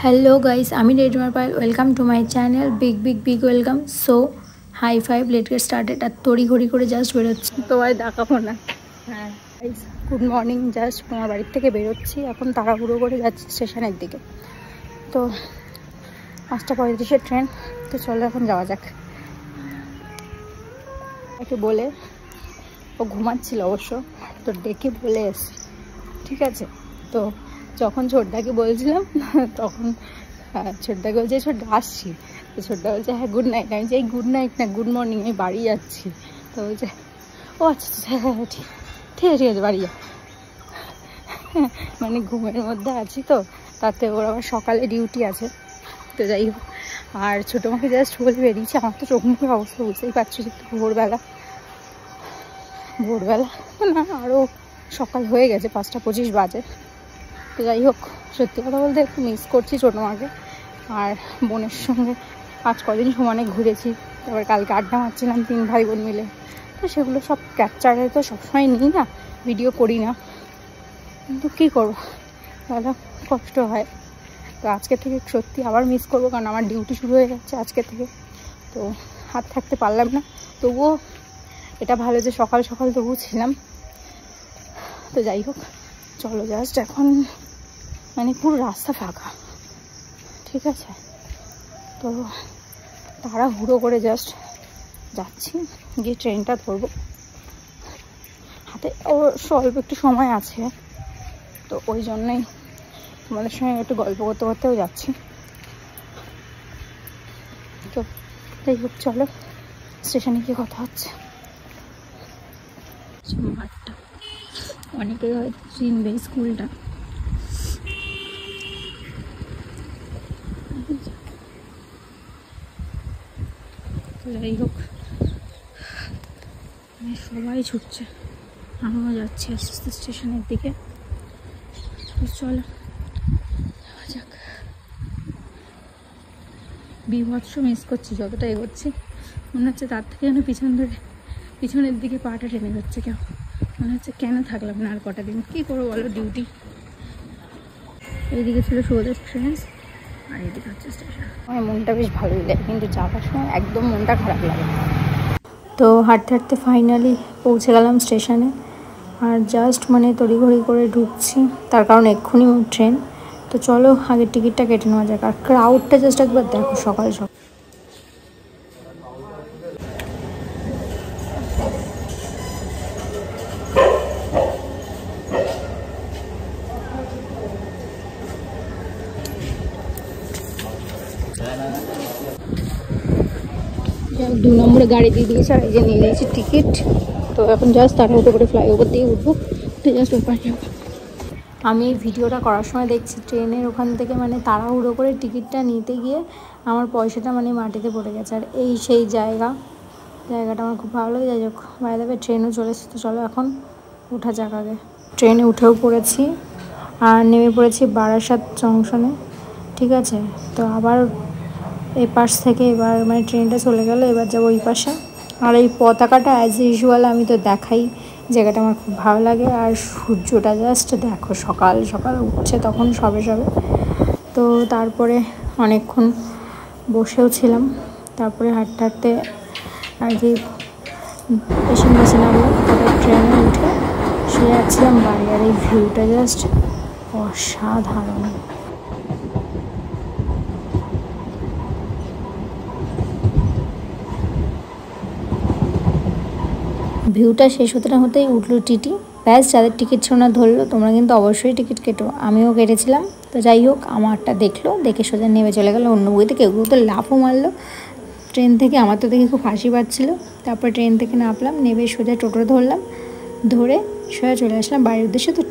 Hello guys आमी रेडमार Payal welcome to my channel big big big welcome. So high five let get started. और तड़ी घड़ी করে জাস্ট বেরোচ্ছি তোমায় দেখাবো না। হ্যাঁ গাইস গুড মর্নিং। জাস্ট তোমার বাড়ি থেকে বেরোচ্ছি, এখন তাড়াহুড়ো করে যাচ্ছি স্টেশনের দিকে। তো 5:35 ট্রেন। তো চলো এখন যাওয়া যাক। ওকে বলে ও ঘুমাচ্ছিল অবশ্য, তো ডেকে বলে এসছি, ঠিক আছে। তো যখন ছোটদাকে বলছিলাম তখন ছোটদাকে বলছে ছোটদা আসছি, তো ছোটদা বলছে হ্যাঁ গুড নাইট। আমি যে গুড নাইট না গুড মর্নিং, আমি বাড়ি যাচ্ছি। তো বলছে ও আচ্ছা হ্যাঁ হ্যাঁ ঠিক ঠিক আছে ঠিক আছে বাড়ি যা। মানে ঘুমের মধ্যে আছি তো, তাতে ওর আবার সকালে ডিউটি আছে। তো যাই হোক, আর ছোটো মাকে জাস্ট বলে বেরিয়েছে। আমার তো চোখ মুখের অবস্থা বুঝতেই পারছি যে ভোরবেলা না আরও সকাল হয়ে গেছে, 5:25 বাজে। তো যাই হোক, সত্যি কথা বলতে একটু মিস করছি ছোটো মাকে। আর বোনের সঙ্গে আজ কদিন সমানে ঘুরেছি, তারপর কালকে আড্ডা মারছিলাম 3 ভাই বোন মিলে। তো সেগুলো সব ক্যাপচারে তো সবসময় নিই না, ভিডিও করি না, কিন্তু কী করবো, তাহলে কষ্ট হয়। তো আজকে থেকে সত্যি আবার মিস করবো, কারণ আমার ডিউটি শুরু হয়ে যাচ্ছে আজকে থেকে। তো হাত থাকতে পারলাম না, তবুও এটা ভালো যে সকাল সকাল তবুও ছিলাম। তো যাই হোক চলো, জাস্ট এখন মানে পুরো রাস্তা ফাঁকা, ঠিক আছে। তো তাড়াহুড়ো করে জাস্ট যাচ্ছি, গিয়ে ট্রেনটা ধরবো। হাতে অল্প একটু সময় আছে, তো ওই জন্যই তোমাদের সঙ্গে একটু গল্প করতে করতেও যাচ্ছি। তো যাই হোক চলো, স্টেশনে গিয়ে কথা হচ্ছে। মাঠটা অনেকেই হয়তো চিনবে, স্কুলটা। যাই হোক সবাই ছুটছে, আমিও যাচ্ছি আস্তে আস্তে স্টেশনের দিকে। চলো যাওয়া যাক। বিভৎস মিস করছি যতটা এগোচ্ছি, মনে হচ্ছে তার থেকে যেন পিছনের দিকে পাটা টেনে যাচ্ছে। কেউ মনে হচ্ছে কেন থাকলাম না আর কটা দিন, কী করবো বলো, ডিউটি। এইদিকে ছিল সুবোধের ট্রেন, আর এইদিকে হচ্ছে স্টেশন। আমার মনটা বেশ ভালোই লাগে, কিন্তু যাওয়ার সময় একদম মনটা খারাপ লাগে। তো হাঁটতে হাঁটতে ফাইনালি পৌঁছে গেলাম স্টেশনে। আর জাস্ট মানে তড়িঘড়ি করে ঢুকছি, তার কারণ এক্ষুনি ট্রেন। তো চলো আগের টিকিটটা কেটে নেওয়া যাক। আর ক্রাউডটা জাস্ট একবার দেখো, সকাল সকাল। দু নম্বরে গাড়ি দিয়ে দিয়েছে, আর এই যে নিয়ে নিয়েছি টিকিট। তো এখন জাস্ট তাড়াহুড়ো করে ফ্লাইওভার দিয়ে উঠবো, তো জাস্ট ওপার যাবো। আমি এই ভিডিওটা করার সময় দেখছি ট্রেনের ওখান থেকে মানে তাড়াহুড়ো করে টিকিটটা নিতে গিয়ে আমার পয়সাটা মানে মাটিতে পড়ে গেছে। আর এই সেই জায়গাটা আমার খুব ভালো লাগে। যাই হোক, বাইরে দেবে ট্রেনও চলে এসেছে। তো চলো এখন ওঠা যাক। আগে ট্রেনে উঠেও পড়েছি, আর নেমে পড়েছি বারাসাত জংশনে, ঠিক আছে। তো আবার এই পাশ থেকে এবার মানে ট্রেনটা চলে গেল, এবার যাবো ওই পাশে। আর এই পতাকাটা অ্যাজ ইউজুয়াল আমি তো দেখাই, জায়গাটা আমার খুব ভালো লাগে। আর সূর্যটা জাস্ট দেখো সকাল সকাল উঠছে তখন সবে। তো তারপরে অনেকক্ষণ বসেও ছিলাম, তারপরে হাঁটতে হাঁটতে আর কি স্টেশন বাসে নামলাম। তারপর ট্রেনে উঠে শুয়ে যাচ্ছিলাম বাড়ি। আর এই ভিউটা জাস্ট অসাধারণ। ভিউটা শেষ হতে না হতেই উঠলো টিটি। ব্যাস, যাদের টিকিট ছিল না ধরলো। তোমরা কিন্তু অবশ্যই টিকিট কেটো, আমিও কেটেছিলাম। তো যাই হোক, আমারটা দেখলো, দেখে সোজা নেমে চলে গেলো অন্য বইতে। কেউ তো লাফও মারলো ট্রেন থেকে, আমার তো দেখে খুব হাসি পাচ্ছিলো। তারপর ট্রেন থেকে নামলাম, নেমে সোজা টোটো ধরলাম, ধরে সোজা চলে আসলাম বাড়ির উদ্দেশ্যে। তো